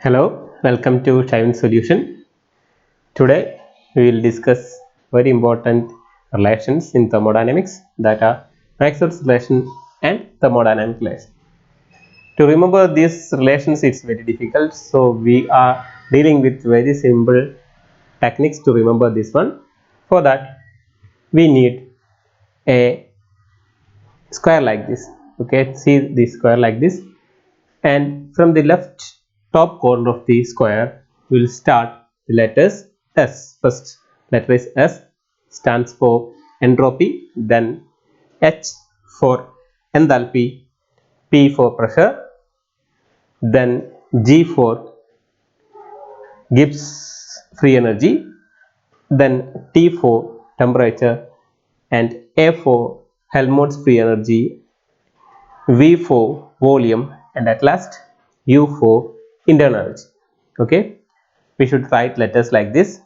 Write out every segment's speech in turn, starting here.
Hello, welcome to Shine Solution. Today we will discuss very important relations in thermodynamics, that are Maxwell's relation and thermodynamic relation. To remember these relations it's very difficult, so we are dealing with very simple techniques to remember this one. For that we need a square like this. Okay, see the square like this, and from the left top corner of the square we will start the letters S. First letter is S, stands for entropy, then H for enthalpy, P for pressure, then G for Gibbs free energy, then T for temperature, and A for Helmholtz free energy, V for volume, and at last U for internal energy. Okay, we should write letters like this,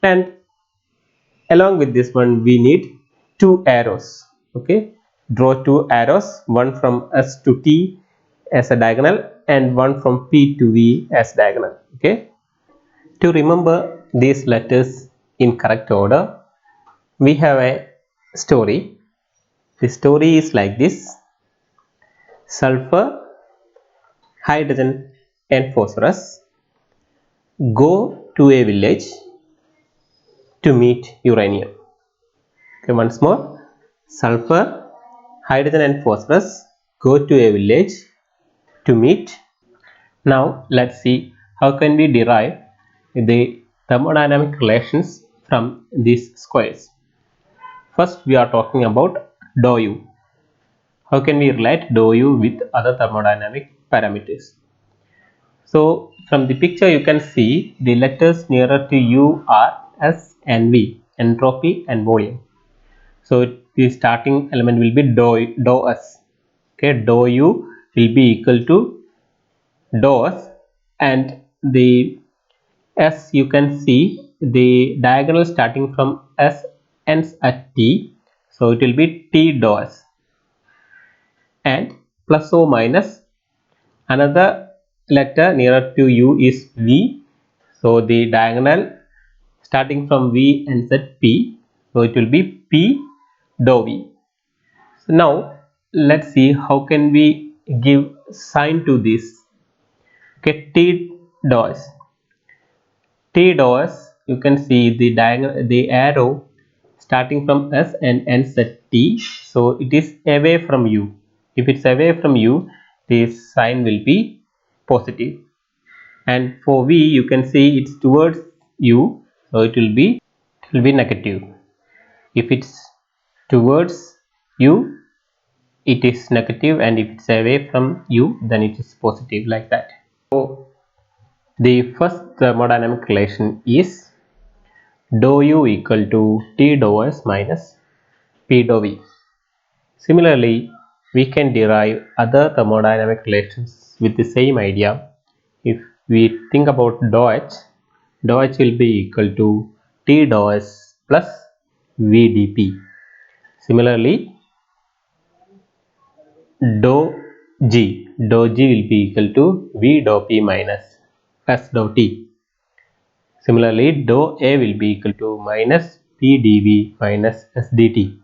and along with this one we need two arrows. Okay, draw two arrows, one from S to T as a diagonal and one from P to V as diagonal. Okay, to remember these letters in correct order we have a story. The story is like this: sulfur, hydrogen and phosphorus go to a village to meet uranium. Okay, once more: sulfur, hydrogen and phosphorus go to a village to meet. Now let's see how can we derive the thermodynamic relations from these squares. First we are talking about dou u. How can we relate dou u with other thermodynamic parameters? So from the picture you can see the letters nearer to u are S and V, entropy and volume. So the starting element will be dou S. Okay, dou u will be equal to dou S, and the S you can see the diagonal starting from S ends at T, so it will be T dou S, and plus or minus another letter nearer to U is V, so the diagonal starting from V ends at P, so it will be P dou V. So now let's see how can we give sign to this. Okay, T dou S. T dou S, you can see the diagonal, the arrow starting from S and ends at T, so it is away from U. If it's away from U, this sign will be positive, and for V you can see it's towards U, so it will be negative. If it's towards U it is negative, and if it's away from U then it is positive, like that. So the first thermodynamic relation is dou u equal to T dou S minus P dou V. Similarly, we can derive other thermodynamic relations with the same idea. If we think about dou H will be equal to T dou S plus V dP. Similarly, dou G will be equal to V dou P minus S dou T. Similarly, dou A will be equal to minus P dV minus S dt.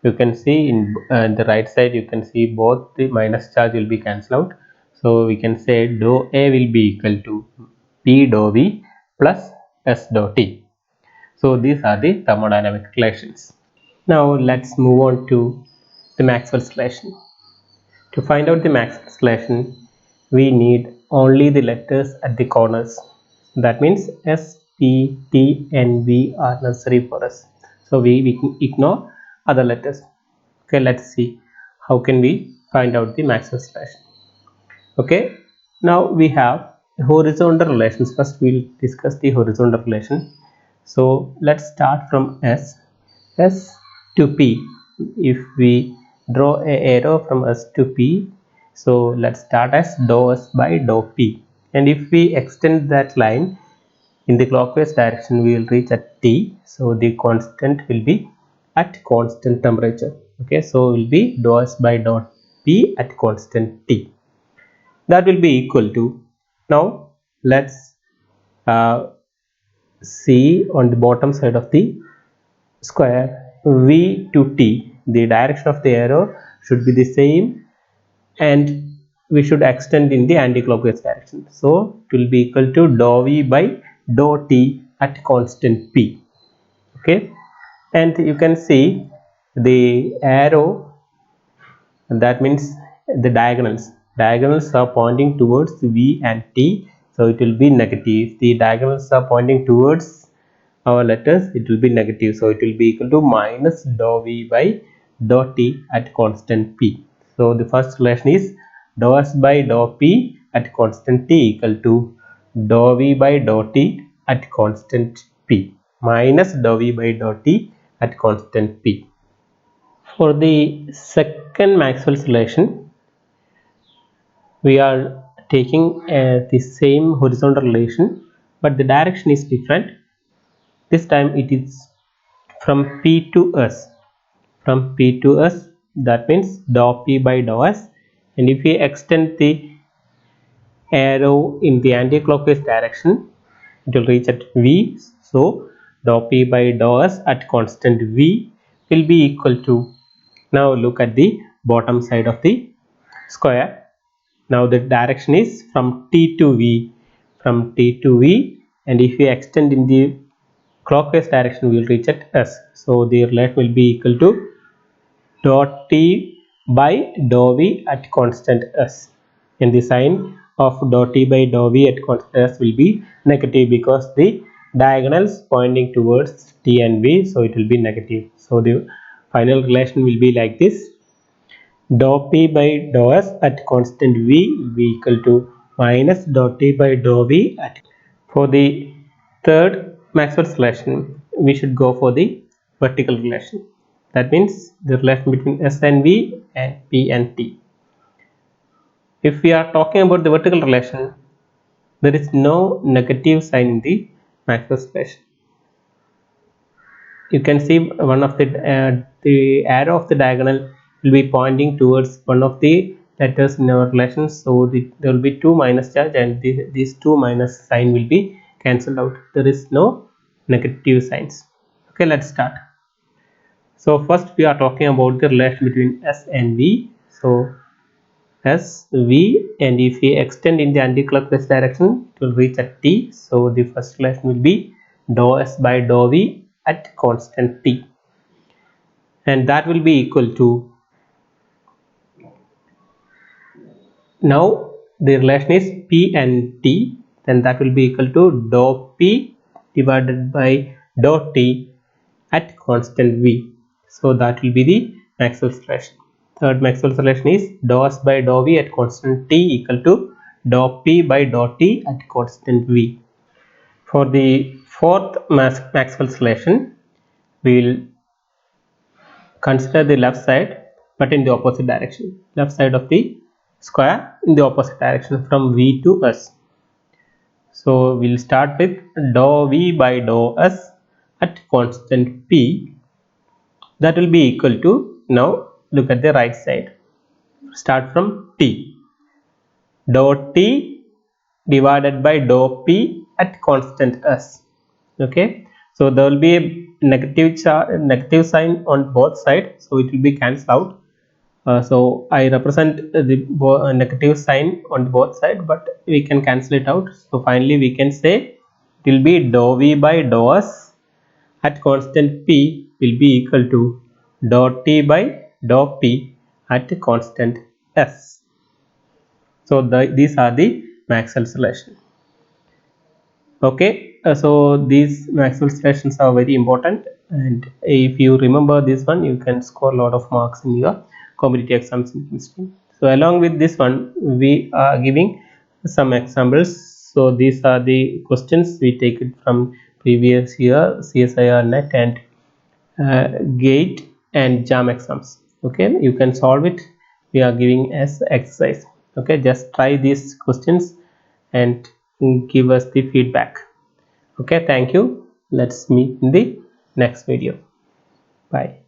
You can see in the right side you can see both the minus charge will be cancelled out, so we can say dou A will be equal to P dou V plus S dou T. So these are the thermodynamic relations. Now let's move on to the Maxwell's relation. To find out the Maxwell's relation we need only the letters at the corners. That means S, P, T and V are necessary for us, so we can ignore other letters. Okay, let's see how can we find out the Maxwell's relation. Okay, now we have horizontal relations. First we will discuss the horizontal relation. So let's start from S to P. If we draw a arrow from S to P, so let's start as dou S by dou P, and if we extend that line in the clockwise direction we will reach at T, so the constant will be at constant temperature. Okay, so it will be dou S by dou P at constant T. That will be equal to, now let's see on the bottom side of the square v to t, the direction of the arrow should be the same and we should extend in the anti-clockwise direction. So it will be equal to dou v by dou t at constant p. Okay, and you can see the arrow, that means the diagonals are pointing towards v and t, so it will be negative. If the diagonals are pointing towards our letters, it will be negative, so it will be equal to minus dou v by dou t at constant p. So the first relation is dou s by dou p at constant t equal to dou v by dou t at constant p minus dou v by dou t at constant p. For the second Maxwell's relation, we are taking the same horizontal relation, but the direction is different. This time it is from P to S. From P to S, that means dou P by dou S. And if we extend the arrow in the anti-clockwise direction, it will reach at V. So dou P by dou S at constant V will be equal to, now look at the bottom side of the square. Now the direction is from T to V, from T to V, and if we extend in the clockwise direction, we will reach at S. So the relation will be equal to dou T by dou V at constant S, and the sign of dou T by dou V at constant S will be negative because the diagonals pointing towards T and V, so it will be negative. So the final relation will be like this: dou P by dou S at constant V will be equal to minus dou T by dou V at. For the third Maxwell's relation, we should go for the vertical relation. That means the relation between S and V and P and T. If we are talking about the vertical relation, there is no negative sign in the Maxwell's relation. You can see one of the arrow of the diagonal will be pointing towards one of the letters in our relation, so there will be two minus charge and these two minus sign will be cancelled out. There is no negative signs. Okay, let's start. So first we are talking about the relation between S and V. So S, V, and if we extend in the anti-clockwise direction, it will reach at T. So the first relation will be dou S by dou V at constant T, and that will be equal to, now the relation is P and T, then that will be equal to dou P divided by dou T at constant V. So that will be the Maxwell's relation. Third Maxwell's relation is dou S by dou V at constant T equal to dou P by dou T at constant V. For the fourth Maxwell's relation, we will consider the left side but in the opposite direction. Left side of the square in the opposite direction from V to S. So we will start with dou V by dou S at constant P. That will be equal to, now look at the right side. Start from T. Dou T divided by dou P at constant S. Okay, so there will be a negative sign on both sides, so it will be cancelled out. So I represent the negative sign on both sides, but we can cancel it out. So finally we can say it will be dou V by dou S at constant P will be equal to dou T by dou P at constant S. So these are the Maxwell's relation. Okay, so these Maxwell's relations are very important, and if you remember this one, you can score a lot of marks in your competitive exams in chemistry. So along with this one, we are giving some examples. So these are the questions we take it from previous year CSIR NET and GATE and JAM exams. Okay, you can solve it. We are giving as exercise. Okay, just try these questions and give us the feedback. Okay, thank you. Let's meet in the next video. Bye.